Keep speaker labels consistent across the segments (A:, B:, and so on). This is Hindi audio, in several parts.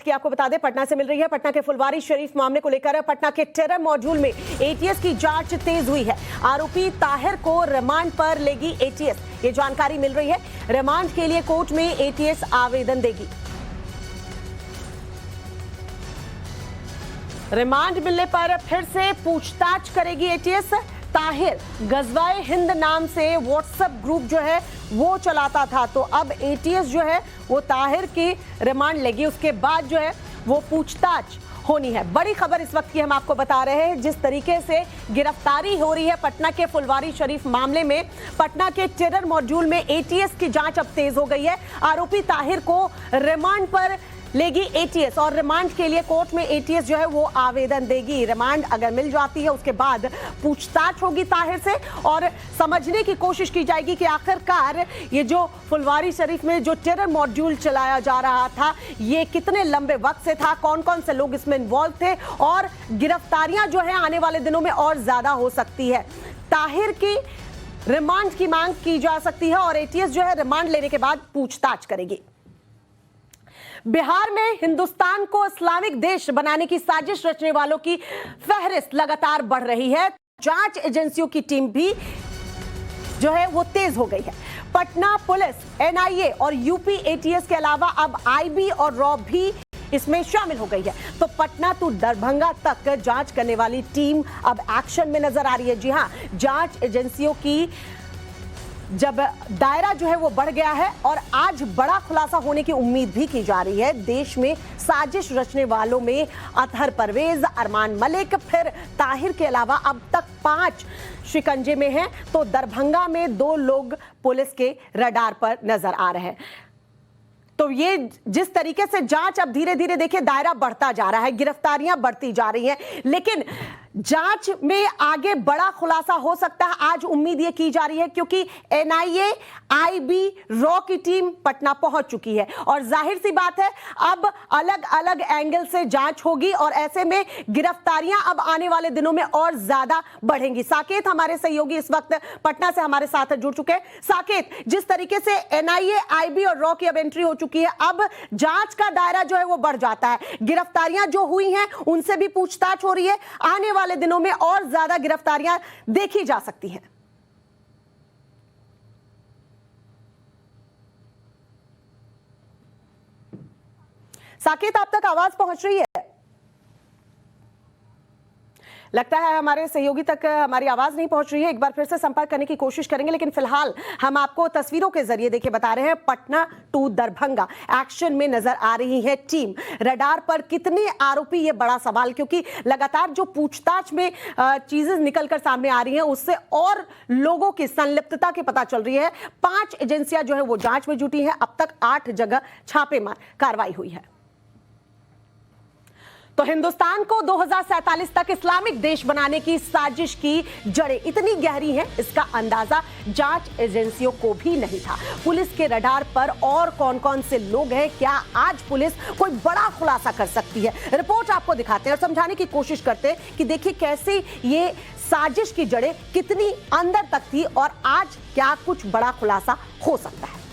A: की आपको बता दें, पटना से मिल रही है। पटना के फुलवारी शरीफ मामले को लेकर पटना के टेरर मॉड्यूल में एटीएस की जांच तेज हुई है। आरोपी ताहिर को रिमांड पर लेगी एटीएस, ये जानकारी मिल रही है। रिमांड के लिए कोर्ट में एटीएस आवेदन देगी। रिमांड मिलने पर फिर से पूछताछ करेगी एटीएस। ताहिर गजवाए हिंद नाम से व्हाट्सएप ग्रुप जो है वो चलाता था, तो अब एटीएस जो है वो ताहिर की रिमांड लेगी। उसके बाद जो है वो पूछताछ होनी है। बड़ी खबर इस वक्त की हम आपको बता रहे हैं, जिस तरीके से गिरफ्तारी हो रही है पटना के फुलवारी शरीफ मामले में। पटना के टेरर मॉड्यूल में एटीएस की जांच अब तेज हो गई है। आरोपी ताहिर को रिमांड पर लेगी एटीएस और रिमांड के लिए कोर्ट में एटीएस जो है वो आवेदन देगी। रिमांड अगर मिल जाती है उसके बाद पूछताछ होगी ताहिर से और समझने की कोशिश की जाएगी कि आखिरकार ये जो फुलवारी शरीफ में जो टेरर मॉड्यूल चलाया जा रहा था ये कितने लंबे वक्त से था, कौन कौन से लोग इसमें इन्वॉल्व थे और गिरफ्तारियां जो है आने वाले दिनों में और ज्यादा हो सकती है। ताहिर की रिमांड की मांग की जा सकती है और एटीएस जो है रिमांड लेने के बाद पूछताछ करेगी। बिहार में हिंदुस्तान को इस्लामिक देश बनाने की साजिश रचने वालों की फहरिस्त लगातार बढ़ रही है। जांच एजेंसियों की टीम भी जो है वो तेज हो गई है। पटना पुलिस, एनआईए और यूपी एटीएस के अलावा अब आईबी और रॉ भी इसमें शामिल हो गई है। तो पटना टू दरभंगा तक जांच करने वाली टीम अब एक्शन में नजर आ रही है। जी हां, जांच एजेंसियों की जब दायरा जो है वो बढ़ गया है और आज बड़ा खुलासा होने की उम्मीद भी की जा रही है। देश में साजिश रचने वालों में अतहर परवेज, अरमान मलिक, फिर ताहिर के अलावा अब तक 5 शिकंजे में हैं। तो दरभंगा में 2 लोग पुलिस के रडार पर नजर आ रहे हैं। तो ये जिस तरीके से जांच अब धीरे धीरे देखिए दायरा बढ़ता जा रहा है, गिरफ्तारियां बढ़ती जा रही हैं, लेकिन जांच में आगे बड़ा खुलासा हो सकता है। आज उम्मीद ये की जा रही है क्योंकि एनआईए, आईबी, रॉ की टीम पटना पहुंच चुकी है और जाहिर सी बात है अब अलग अलग एंगल से जांच होगी और ऐसे में गिरफ्तारियां अब आने वाले दिनों में और ज्यादा बढ़ेंगी। साकेत हमारे सहयोगी इस वक्त पटना से हमारे साथ जुड़ चुके हैं। साकेत, जिस तरीके से एनआईए, आईबी और रॉ की अब एंट्री हो चुकी है, अब जांच का दायरा जो है वो बढ़ जाता है। गिरफ्तारियां जो हुई हैं उनसे भी पूछताछ हो रही है। आने वाले दिनों में और ज्यादा गिरफ्तारियां देखी जा सकती हैं। साकेत, आप तक आवाज पहुंच रही है? लगता है हमारे सहयोगी तक हमारी आवाज नहीं पहुंच रही है। एक बार फिर से संपर्क करने की कोशिश करेंगे, लेकिन फिलहाल हम आपको तस्वीरों के जरिए देखिए बता रहे हैं। पटना टू दरभंगा एक्शन में नजर आ रही है टीम। रडार पर कितने आरोपी, ये बड़ा सवाल, क्योंकि लगातार जो पूछताछ में चीजें निकलकर सामने आ रही हैं उससे और लोगों की संलिप्तता की पता चल रही है। 5 एजेंसियां जो है वो जांच में जुटी है। अब तक 8 जगह छापेमार कार्रवाई हुई है। तो हिंदुस्तान को 2047 तक इस्लामिक देश बनाने की साजिश की जड़ें इतनी गहरी हैं, इसका अंदाजा जांच एजेंसियों को भी नहीं था। पुलिस के रडार पर और कौन कौन से लोग हैं, क्या आज पुलिस कोई बड़ा खुलासा कर सकती है? रिपोर्ट आपको दिखाते हैं और समझाने की कोशिश करते हैं कि देखिए कैसे ये साजिश की जड़ें कितनी अंदर तक थी और आज क्या कुछ बड़ा खुलासा हो सकता है।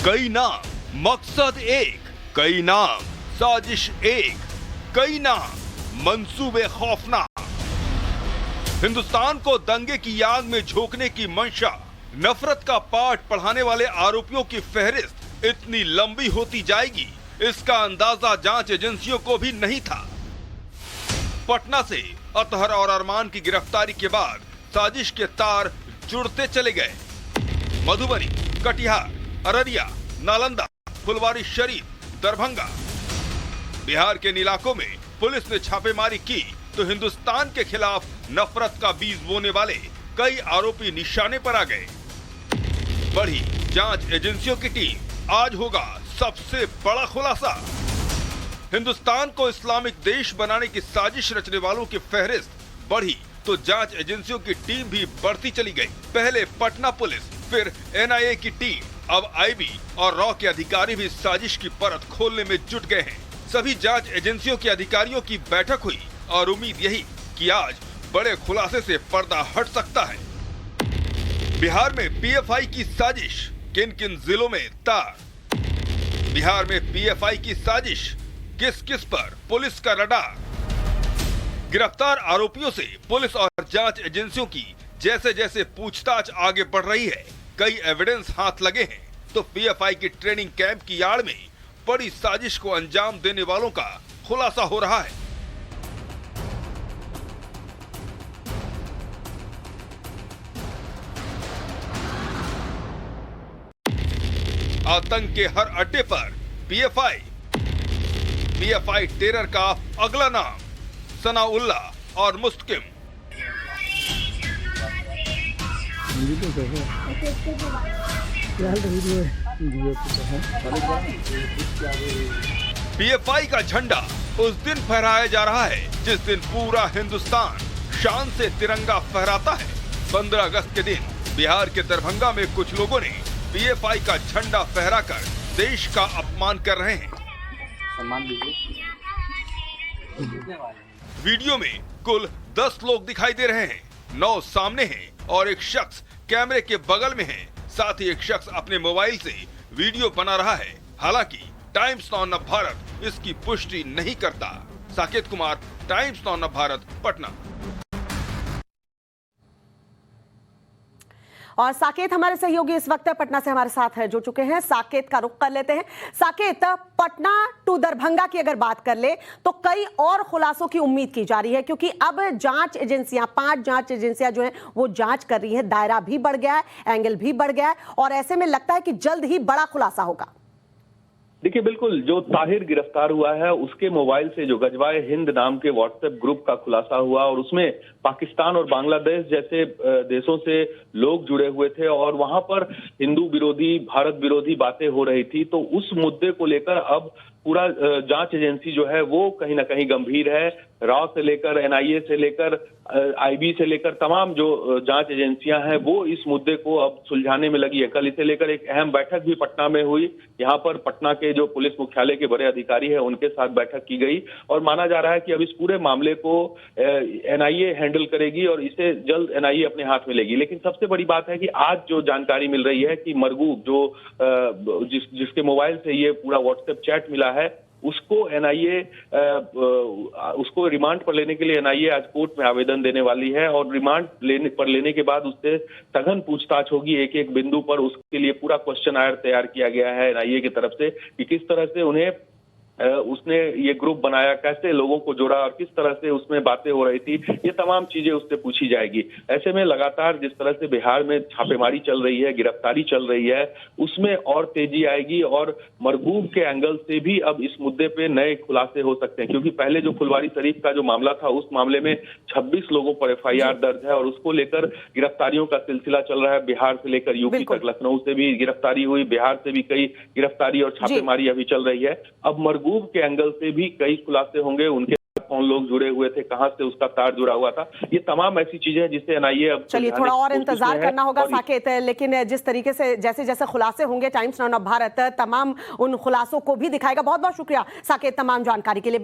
B: कई नाम, मकसद एक, कई नाम, साजिश एक, कई नाम, मंसूबे खौफनाक। हिंदुस्तान को दंगे की याद में झोंकने की मंशा, नफरत का पाठ पढ़ाने वाले आरोपियों की फहरिस्त इतनी लंबी होती जाएगी, इसका अंदाजा जांच एजेंसियों को भी नहीं था। पटना से अतहर और अरमान की गिरफ्तारी के बाद साजिश के तार जुड़ते चले गए। मधुबनी, कटिहार, अररिया, नालंदा, फुलवारी शरीफ, दरभंगा, बिहार के इलाकों में पुलिस ने छापेमारी की तो हिंदुस्तान के खिलाफ नफरत का बीज बोने वाले कई आरोपी निशाने पर आ गए। बढ़ी जांच एजेंसियों की टीम, आज होगा सबसे बड़ा खुलासा। हिंदुस्तान को इस्लामिक देश बनाने की साजिश रचने वालों की फहरिस्त बढ़ी तो जांच एजेंसियों की टीम भी बढ़ती चली गई। पहले पटना पुलिस, फिर एनआईए की टीम, अब आईबी और रॉ के अधिकारी भी साजिश की परत खोलने में जुट गए हैं। सभी जांच एजेंसियों के अधिकारियों की बैठक हुई और उम्मीद यही कि आज बड़े खुलासे से पर्दा हट सकता है। बिहार में पीएफआई की साजिश, किन किन जिलों में तार? बिहार में पीएफआई की साजिश, किस किस पर पुलिस का रडार? गिरफ्तार आरोपियों से पुलिस और जांच एजेंसियों की जैसे जैसे पूछताछ आगे बढ़ रही है, कई एविडेंस हाथ लगे हैं, तो पीएफआई की ट्रेनिंग कैंप की आड़ में बड़ी साजिश को अंजाम देने वालों का खुलासा हो रहा है। आतंक के हर अड्डे पर पीएफआई टेरर का अगला नाम सनाउल्लाह और मुस्तकिम। पीएफआई का झंडा उस दिन फहराया जा रहा है जिस दिन पूरा हिंदुस्तान शान से तिरंगा फहराता है। 15 अगस्त के दिन बिहार के दरभंगा में कुछ लोगों ने पीएफआई का झंडा फहराकर देश का अपमान कर रहे हैं। वीडियो में कुल 10 लोग दिखाई दे रहे हैं, 9 सामने हैं और एक शख्स कैमरे के बगल में है। साथ ही एक शख्स अपने मोबाइल से वीडियो बना रहा है। हालांकि टाइम्स नाउ नव भारत इसकी पुष्टि नहीं करता। साकेत कुमार, टाइम्स नाउ नव भारत, पटना।
A: और साकेत हमारे सहयोगी इस वक्त पटना से हमारे साथ जुड़ चुके हैं। साकेत का रुख कर लेते हैं। साकेत, पटना टू दरभंगा की अगर बात कर ले तो कई और खुलासों की उम्मीद की जा रही है, क्योंकि अब जांच एजेंसियां, 5 जांच एजेंसियां जो हैं वो जांच कर रही हैं। दायरा भी बढ़ गया है, एंगल भी बढ़ गया है और ऐसे में लगता है कि जल्द ही बड़ा खुलासा होगा।
C: देखिए, बिल्कुल जो ताहिर गिरफ्तार हुआ है उसके मोबाइल से जो गजवाए हिंद नाम के व्हाट्सएप ग्रुप का खुलासा हुआ और उसमें पाकिस्तान और बांग्लादेश जैसे देशों से लोग जुड़े हुए थे और वहां पर हिंदू विरोधी, भारत विरोधी बातें हो रही थी। तो उस मुद्दे को लेकर अब पूरा जांच एजेंसी जो है वो कहीं ना कहीं गंभीर है। रॉ से लेकर एनआईए से लेकर आईबी से लेकर तमाम जो जांच एजेंसियां हैं वो इस मुद्दे को अब सुलझाने में लगी है। कल इसे लेकर एक अहम बैठक भी पटना में हुई। यहाँ पर पटना के जो पुलिस मुख्यालय के बड़े अधिकारी हैं उनके साथ बैठक की गई और माना जा रहा है कि अब इस पूरे मामले को एनआईए हैंडल करेगी और इसे जल्द एनआईए अपने हाथ में लेगी। लेकिन सबसे बड़ी बात है कि आज जो जानकारी मिल रही है कि मरगूब जो जिसके मोबाइल से ये पूरा व्हाट्सएप चैट मिला है उसको एनआईए उसको रिमांड पर लेने के लिए एनआईए आज कोर्ट में आवेदन देने वाली है और रिमांड लेने के बाद उससे सघन पूछताछ होगी एक एक बिंदु पर। उसके लिए पूरा क्वेश्चन आयर तैयार किया गया है एनआईए की तरफ से कि किस तरह से उन्हें उसने ये ग्रुप बनाया, कैसे लोगों को जोड़ा और किस तरह से उसमें बातें हो रही थी, ये तमाम चीजें उससे पूछी जाएगी। ऐसे में लगातार जिस तरह से बिहार में छापेमारी चल रही है, गिरफ्तारी चल रही है, उसमें और तेजी आएगी और मरगूब के एंगल से भी अब इस मुद्दे पे नए खुलासे हो सकते हैं। क्योंकि पहले जो फुलवारी शरीफ का जो मामला था उस मामले में 26 लोगों पर एफआईआर दर्ज है और उसको लेकर गिरफ्तारियों का सिलसिला चल रहा है। बिहार से लेकर यूपी तक, लखनऊ से भी गिरफ्तारी हुई, बिहार से भी कई गिरफ्तारी और छापेमारी अभी चल रही है। अब मरगूब के एंगल से भी कई खुलासे होंगे, उनके साथ कौन लोग जुड़े हुए थे, कहां से उसका तार जुड़ा हुआ था, ये तमाम ऐसी चीजें जिससे एनआईए अब
A: चलिए थोड़ा और इंतजार करना होगा साकेत। लेकिन जिस तरीके से जैसे जैसे खुलासे होंगे टाइम्स नाउ नव भारत तमाम उन खुलासों को भी दिखाएगा। बहुत बहुत शुक्रिया साकेत तमाम जानकारी के लिए।